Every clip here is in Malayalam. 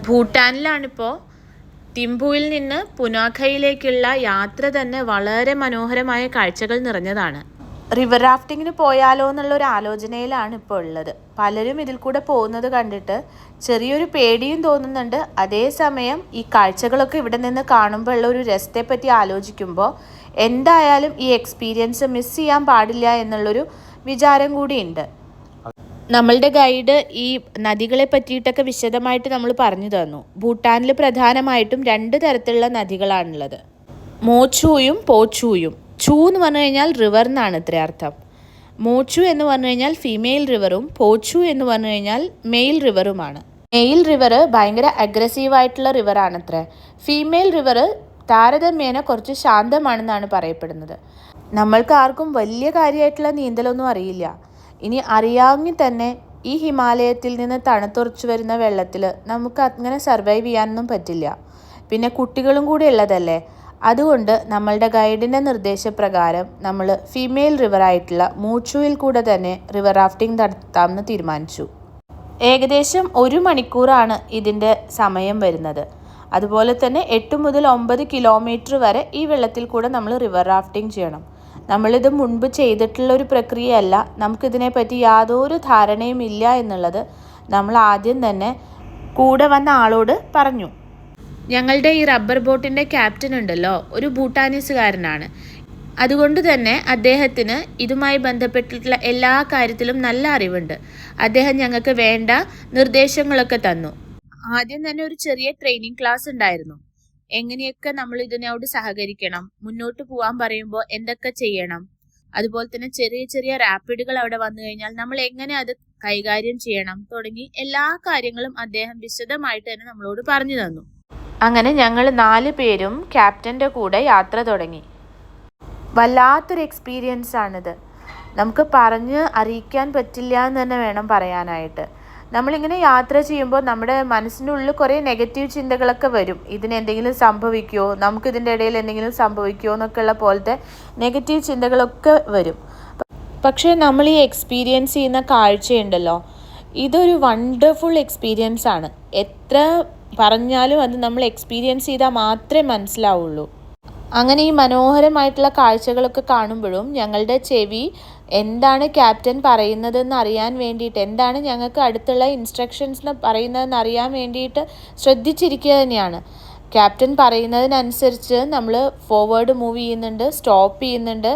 ഭൂട്ടാനിലാണിപ്പോൾ തിമ്പുവിൽ നിന്ന് പുനാഖയിലേക്കുള്ള യാത്ര തന്നെ വളരെ മനോഹരമായ കാഴ്ചകൾ നിറഞ്ഞതാണ്. റിവർ റാഫ്റ്റിങ്ങിന് പോയാലോ എന്നുള്ളൊരു ആലോചനയിലാണ് ഇപ്പോൾ ഉള്ളത്. പലരും ഇതിൽ കൂടെ പോകുന്നത് കണ്ടിട്ട് ചെറിയൊരു പേടിയും തോന്നുന്നുണ്ട്. അതേസമയം ഈ കാഴ്ചകളൊക്കെ ഇവിടെ നിന്ന് കാണുമ്പോൾ ഉള്ള ഒരു രസത്തെപ്പറ്റി ആലോചിക്കുമ്പോൾ എന്തായാലും ഈ എക്സ്പീരിയൻസ് മിസ് ചെയ്യാൻ പാടില്ല എന്നുള്ളൊരു വിചാരം കൂടിയുണ്ട്. നമ്മളുടെ ഗൈഡ് ഈ നദികളെ പറ്റിയിട്ടൊക്കെ വിശദമായിട്ട് നമ്മൾ പറഞ്ഞു തന്നു. ഭൂട്ടാനിൽ പ്രധാനമായിട്ടും 2 തരത്തിലുള്ള നദികളാണുള്ളത്, മോച്ചൂയും പോച്ചൂയും. ചൂ എന്ന് പറഞ്ഞു കഴിഞ്ഞാൽ റിവർ എന്നാണ് ഇത്ര അർത്ഥം. മോച്ചു എന്ന് പറഞ്ഞു കഴിഞ്ഞാൽ ഫീമെയിൽ റിവറും പോച്ചു എന്ന് പറഞ്ഞു കഴിഞ്ഞാൽ മെയിൽ റിവറുമാണ്. മെയിൽ റിവർ ഭയങ്കര അഗ്രസീവായിട്ടുള്ള റിവറാണ് അത്ര. ഫീമെയിൽ റിവർ താരതമ്യേന കുറച്ച് ശാന്തമാണെന്നാണ് പറയപ്പെടുന്നത്. നമ്മൾക്ക് ആർക്കും വലിയ കാര്യമായിട്ടുള്ള നീന്തലൊന്നും അറിയില്ല. ഇനി അറിയാമെങ്കിൽ തന്നെ ഈ ഹിമാലയത്തിൽ നിന്ന് തണുത്തുറച്ചു വരുന്ന വെള്ളത്തിൽ നമുക്ക് അങ്ങനെ സർവൈവ് ചെയ്യാനൊന്നും പറ്റില്ല. പിന്നെ കുട്ടികളും കൂടി ഉള്ളതല്ലേ. അതുകൊണ്ട് നമ്മളുടെ ഗൈഡിൻ്റെ നിർദ്ദേശപ്രകാരം നമ്മൾ ഫീമെയിൽ റിവറായിട്ടുള്ള മൂച്ചുവിൽ കൂടെ തന്നെ റിവർ റാഫ്റ്റിംഗ് നടത്താമെന്ന് തീരുമാനിച്ചു. ഏകദേശം 1 മണിക്കൂറാണ് ഇതിൻ്റെ സമയം വരുന്നത്. അതുപോലെ തന്നെ 8 മുതൽ 9 കിലോമീറ്റർ വരെ ഈ വെള്ളത്തിൽ കൂടെ നമ്മൾ റിവർ റാഫ്റ്റിംഗ് ചെയ്യണം. നമ്മളിത് മുൻപ് ചെയ്തിട്ടുള്ള ഒരു പ്രക്രിയയല്ല. നമുക്കിതിനെപ്പറ്റി യാതൊരു ധാരണയും ഇല്ല എന്നുള്ളത് നമ്മൾ ആദ്യം തന്നെ കൂടെ വന്ന ആളോട് പറഞ്ഞു. ഞങ്ങളുടെ ഈ റബ്ബർ ബോട്ടിൻ്റെ ക്യാപ്റ്റൻ ഉണ്ടല്ലോ, ഒരു ഭൂട്ടാനീസുകാരനാണ്. അതുകൊണ്ട് തന്നെ അദ്ദേഹത്തിന് ഇതുമായി ബന്ധപ്പെട്ടിട്ടുള്ള എല്ലാ കാര്യത്തിലും നല്ല അറിവുണ്ട്. അദ്ദേഹം ഞങ്ങൾക്ക് വേണ്ട നിർദ്ദേശങ്ങളൊക്കെ തന്നു. ആദ്യം തന്നെ ഒരു ചെറിയ ട്രെയിനിങ് ക്ലാസ് ഉണ്ടായിരുന്നു. എങ്ങനെയൊക്കെ നമ്മൾ ഇതിനോട് സഹകരിക്കണം, മുന്നോട്ട് പോകാൻ പറയുമ്പോൾ എന്തൊക്കെ ചെയ്യണം, അതുപോലെ തന്നെ ചെറിയ ചെറിയ റാപ്പിഡുകൾ അവിടെ വന്നു കഴിഞ്ഞാൽ നമ്മൾ എങ്ങനെ അത് കൈകാര്യം ചെയ്യണം തുടങ്ങി എല്ലാ കാര്യങ്ങളും അദ്ദേഹം വിശദമായിട്ട് തന്നെ നമ്മളോട് പറഞ്ഞു തന്നു. അങ്ങനെ ഞങ്ങൾ 4 പേരും ക്യാപ്റ്റൻ്റെ കൂടെ യാത്ര തുടങ്ങി. വല്ലാത്തൊരു എക്സ്പീരിയൻസ് ആണിത്. നമുക്ക് പറഞ്ഞ് അറിയിക്കാൻ പറ്റില്ല എന്ന് തന്നെ വേണം പറയാനായിട്ട്. നമ്മളിങ്ങനെ യാത്ര ചെയ്യുമ്പോൾ നമ്മുടെ മനസ്സിൻ്റെ ഉള്ളിൽ കുറേ നെഗറ്റീവ് ചിന്തകളൊക്കെ വരും. ഇതിനെന്തെങ്കിലും സംഭവിക്കുമോ, നമുക്കിതിൻ്റെ ഇടയിൽ എന്തെങ്കിലും സംഭവിക്കുമോ എന്നൊക്കെയുള്ള പോലത്തെ നെഗറ്റീവ് ചിന്തകളൊക്കെ വരും. പക്ഷേ നമ്മൾ ഈ എക്സ്പീരിയൻസ് ചെയ്യുന്ന കാഴ്ചയുണ്ടല്ലോ, ഇതൊരു വണ്ടർഫുൾ എക്സ്പീരിയൻസ് ആണ്. എത്ര പറഞ്ഞാലും അത് നമ്മൾ എക്സ്പീരിയൻസ് ചെയ്താൽ മാത്രമേ മനസ്സിലാവുള്ളൂ. അങ്ങനെ ഈ മനോഹരമായിട്ടുള്ള കാഴ്ചകളൊക്കെ കാണുമ്പോഴും ഞങ്ങളുടെ ചെവി എന്താണ് ക്യാപ്റ്റൻ പറയുന്നതെന്ന് അറിയാൻ വേണ്ടിയിട്ട്, എന്താണ് ഞങ്ങൾക്ക് അടുത്തുള്ള ഇൻസ്ട്രക്ഷൻസ് പറയുന്നതെന്ന് അറിയാൻ വേണ്ടിയിട്ട് ശ്രദ്ധിച്ചിരിക്കുക തന്നെയാണ്. ക്യാപ്റ്റൻ പറയുന്നതിനനുസരിച്ച് നമ്മൾ ഫോർവേഡ് മൂവ് ചെയ്യുന്നുണ്ട്, സ്റ്റോപ്പ് ചെയ്യുന്നുണ്ട്.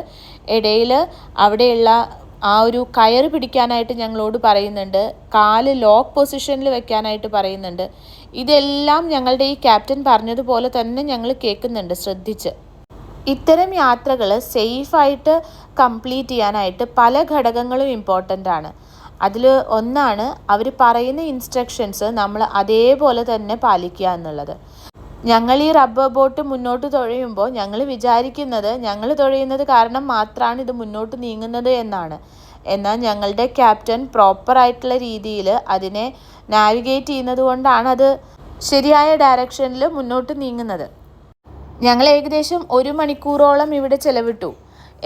ഇടയിൽ അവിടെയുള്ള ആ ഒരു കയറ് പിടിക്കാനായിട്ട് ഞങ്ങളോട് പറയുന്നുണ്ട്, കാല് ലോക്ക് പൊസിഷനിൽ വെക്കാനായിട്ട് പറയുന്നുണ്ട്. ഇതെല്ലാം ഞങ്ങളുടെ ഈ ക്യാപ്റ്റൻ പറഞ്ഞതുപോലെ തന്നെ ഞങ്ങൾ കേൾക്കുന്നുണ്ട് ശ്രദ്ധിച്ച്. ഇത്തരം യാത്രകൾ സേഫായിട്ട് കംപ്ലീറ്റ് ചെയ്യാനായിട്ട് പല ഘടകങ്ങളും ഇമ്പോർട്ടൻ്റ് ആണ്. അതിൽ ഒന്നാണ് അവർ പറയുന്ന ഇൻസ്ട്രക്ഷൻസ് നമ്മൾ അതേപോലെ തന്നെ പാലിക്കുക എന്നുള്ളത്. ഞങ്ങൾ ഈ റബ്ബർ ബോട്ട് മുന്നോട്ട് തുഴയുമ്പോൾ ഞങ്ങൾ വിചാരിക്കുന്നത് ഞങ്ങൾ തുഴയുന്നത് കാരണം മാത്രമാണ് ഇത് മുന്നോട്ട് നീങ്ങുന്നത് എന്നാണ്. എന്നാൽ ഞങ്ങളുടെ ക്യാപ്റ്റൻ പ്രോപ്പറായിട്ടുള്ള രീതിയിൽ അതിനെ നാവിഗേറ്റ് ചെയ്യുന്നത് കൊണ്ടാണ് അത് ശരിയായ ഡയറക്ഷനിൽ മുന്നോട്ട് നീങ്ങുന്നത്. ഞങ്ങൾ ഏകദേശം 1 മണിക്കൂറോളം ഇവിടെ ചെലവിട്ടു.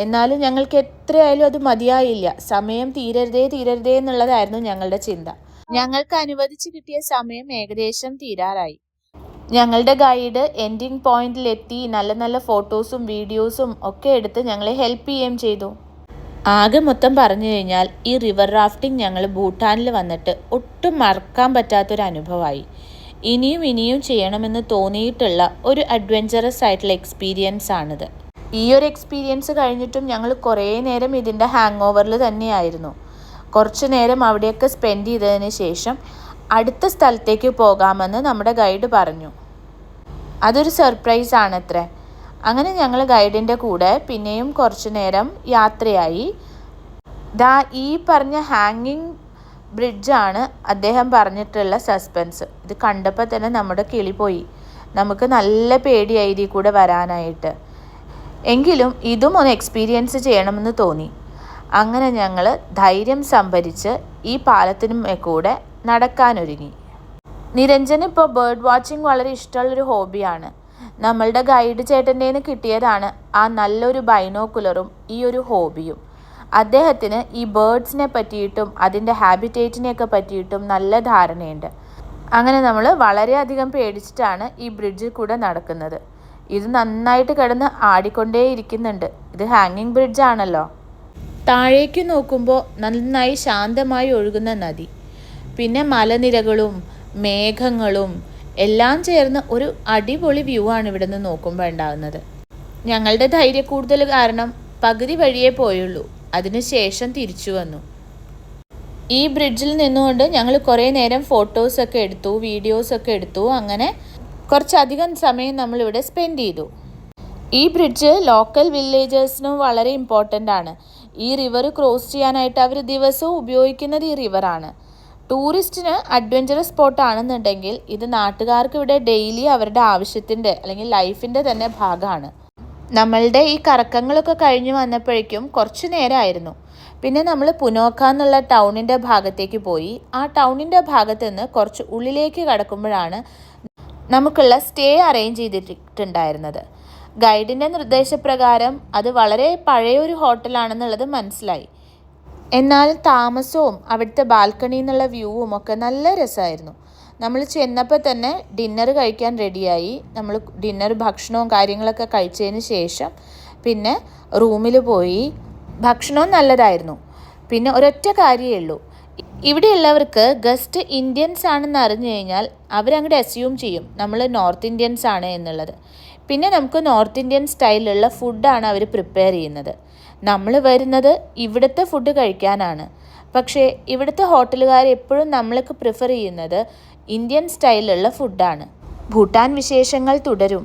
എന്നാലും ഞങ്ങൾക്ക് എത്രയായാലും അത് മതിയായില്ല. സമയം തീരരുതേ എന്നുള്ളതായിരുന്നു ഞങ്ങളുടെ ചിന്ത. ഞങ്ങൾക്ക് അനുവദിച്ച് കിട്ടിയ സമയം ഏകദേശം തീരാറായി. ഞങ്ങളുടെ ഗൈഡ് എൻഡിങ് പോയിന്റിലെത്തി നല്ല നല്ല ഫോട്ടോസും വീഡിയോസും ഒക്കെ എടുത്ത് ഞങ്ങളെ ഹെൽപ്പ് ചെയ്യുകയും ചെയ്തു. ആകെ മൊത്തം പറഞ്ഞു കഴിഞ്ഞാൽ ഈ റിവർ റാഫ്റ്റിംഗ് ഞങ്ങൾ ഭൂട്ടാനിൽ വന്നിട്ട് ഒട്ടും മറക്കാൻ പറ്റാത്തൊരു അനുഭവമായി. ഇനിയും ചെയ്യണമെന്ന് തോന്നിയിട്ടുള്ള ഒരു അഡ്വഞ്ചറസ് ആയിട്ടുള്ള എക്സ്പീരിയൻസ് ആണിത്. ഈ ഒരു എക്സ്പീരിയൻസ് കഴിഞ്ഞിട്ടും ഞങ്ങൾ കുറേ നേരം ഇതിൻ്റെ ഹാങ് ഓവറിൽ തന്നെയായിരുന്നു. കുറച്ച് നേരം അവിടെയൊക്കെ സ്പെൻഡ് ചെയ്തതിന് ശേഷം അടുത്ത സ്ഥലത്തേക്ക് പോകാമെന്ന് നമ്മുടെ ഗൈഡ് പറഞ്ഞു. അതൊരു സർപ്രൈസ് ആണത്രേ. അങ്ങനെ ഞങ്ങൾ ഗൈഡിൻ്റെ കൂടെ പിന്നെയും കുറച്ച് നേരം യാത്രയായി. ഈ പറഞ്ഞ ഹാങ്ങിങ് ബ്രിഡ്ജാണ് അദ്ദേഹം പറഞ്ഞിട്ടുള്ള സസ്പെൻസ്. ഇത് കണ്ടപ്പോൾ തന്നെ നമ്മുടെ കിളി പോയി. നമുക്ക് നല്ല പേടിയായി ഇതിൽ കൂടെ വരാനായിട്ട്. എങ്കിലും ഇതും ഒന്ന് എക്സ്പീരിയൻസ് ചെയ്യണമെന്ന് തോന്നി. അങ്ങനെ ഞങ്ങൾ ധൈര്യം സംഭരിച്ച് ഈ പാലത്തിന് കൂടെ നടക്കാനൊരുങ്ങി. നിരഞ്ജന് ഇപ്പോൾ ബേർഡ് വാച്ചിങ് വളരെ ഇഷ്ടമുള്ളൊരു ഹോബിയാണ്. നമ്മളുടെ ഗൈഡ് ചേട്ടൻ്റെ നിന്ന് കിട്ടിയതാണ് ആ നല്ലൊരു ബൈനോക്കുലറും ഈ ഒരു ഹോബിയും. അദ്ദേഹത്തിന് ഈ ബേർഡ്സിനെ പറ്റിയിട്ടും അതിൻ്റെ ഹാബിറ്റേറ്റിനെയൊക്കെ പറ്റിയിട്ടും നല്ല ധാരണയുണ്ട്. അങ്ങനെ നമ്മൾ വളരെയധികം പേടിച്ചിട്ടാണ് ഈ ബ്രിഡ്ജിൽ കൂടെ നടക്കുന്നത്. ഇത് നന്നായിട്ട് കിടന്ന് ആടിക്കൊണ്ടേയിരിക്കുന്നുണ്ട്. ഇത് ഹാങ്ങിങ് ബ്രിഡ്ജ് ആണല്ലോ. താഴേക്ക് നോക്കുമ്പോൾ നന്നായി ശാന്തമായി ഒഴുകുന്ന നദി, പിന്നെ മലനിരകളും മേഘങ്ങളും എല്ലാം ചേർന്ന് ഒരു അടിപൊളി വ്യൂ ആണ് ഇവിടെ നിന്ന് നോക്കുമ്പോൾ ഉണ്ടാകുന്നത്. ഞങ്ങളുടെ ധൈര്യക്കൂടുതൽ കാരണം പകുതി വഴിയേ പോയുള്ളൂ. അതിനുശേഷം തിരിച്ചു വന്നു. ഈ ബ്രിഡ്ജിൽ നിന്നുകൊണ്ട് ഞങ്ങൾ കുറേ നേരം ഫോട്ടോസൊക്കെ എടുത്തു, വീഡിയോസൊക്കെ എടുത്തു. അങ്ങനെ കുറച്ചധികം സമയം നമ്മളിവിടെ സ്പെൻഡ് ചെയ്തു. ഈ ബ്രിഡ്ജ് ലോക്കൽ വില്ലേജേഴ്സിനും വളരെ ഇമ്പോർട്ടൻ്റ് ആണ്. ഈ റിവർ ക്രോസ് ചെയ്യാനായിട്ട് അവർ ദിവസവും ഉപയോഗിക്കുന്നത് ഈ റിവറാണ്. ടൂറിസ്റ്റിന് അഡ്വഞ്ചറസ് സ്പോട്ട് ആണെന്നുണ്ടെങ്കിൽ ഇത് നാട്ടുകാർക്ക് ഇവിടെ ഡെയിലി അവരുടെ ആവശ്യത്തിൻ്റെ അല്ലെങ്കിൽ ലൈഫിൻ്റെ തന്നെ ഭാഗമാണ്. നമ്മളുടെ ഈ കറക്കങ്ങളൊക്കെ കഴിഞ്ഞ് വന്നപ്പോഴേക്കും കുറച്ച് നേരമായിരുന്നു. പിന്നെ നമ്മൾ പുനോക്ക എന്നുള്ള ടൗണിൻ്റെ ഭാഗത്തേക്ക് പോയി. ആ ടൗണിൻ്റെ ഭാഗത്ത് നിന്ന് കുറച്ച് ഉള്ളിലേക്ക് കടക്കുമ്പോഴാണ് നമുക്കുള്ള സ്റ്റേ അറേഞ്ച് ചെയ്തിട്ടുണ്ടായിരുന്നത്. ഗൈഡിൻ്റെ നിർദ്ദേശപ്രകാരം അത് വളരെ പഴയൊരു ഹോട്ടലാണെന്നുള്ളത് മനസ്സിലായി. എന്നാൽ താമസവും അവിടുത്തെ ബാൽക്കണിയിൽ നിന്നുള്ള വ്യൂവും ഒക്കെ നല്ല രസമായിരുന്നു. നമ്മൾ ചെന്നപ്പോൾ തന്നെ ഡിന്നർ കഴിക്കാൻ റെഡിയായി. നമ്മൾ ഡിന്നർ ഭക്ഷണവും കാര്യങ്ങളൊക്കെ കഴിച്ചതിന് ശേഷം പിന്നെ റൂമിൽ പോയി. ഭക്ഷണവും നല്ലതായിരുന്നു. പിന്നെ ഒരൊറ്റ കാര്യമേ ഉള്ളൂ, ഇവിടെയുള്ളവർക്ക് ഗസ്റ്റ് ഇന്ത്യൻസ് ആണെന്ന് അറിഞ്ഞു കഴിഞ്ഞാൽ അവരങ്ങോട്ട് അസ്യൂം ചെയ്യും നമ്മൾ നോർത്ത് ഇന്ത്യൻസ് ആണ് എന്നുള്ളത്. പിന്നെ നമുക്ക് നോർത്ത് ഇന്ത്യൻ സ്റ്റൈലിലുള്ള ഫുഡാണ് അവർ പ്രിപ്പയർ ചെയ്യുന്നത്. നമ്മൾ വരുന്നത് ഇവിടുത്തെ ഫുഡ് കഴിക്കാനാണ്. പക്ഷേ ഇവിടുത്തെ ഹോട്ടലുകാർ എപ്പോഴും നമ്മൾക്ക് പ്രിഫർ ചെയ്യുന്നത് ഇന്ത്യൻ സ്റ്റൈലിലുള്ള ഫുഡാണ്. ഭൂട്ടാൻ വിശേഷങ്ങൾ തുടരും.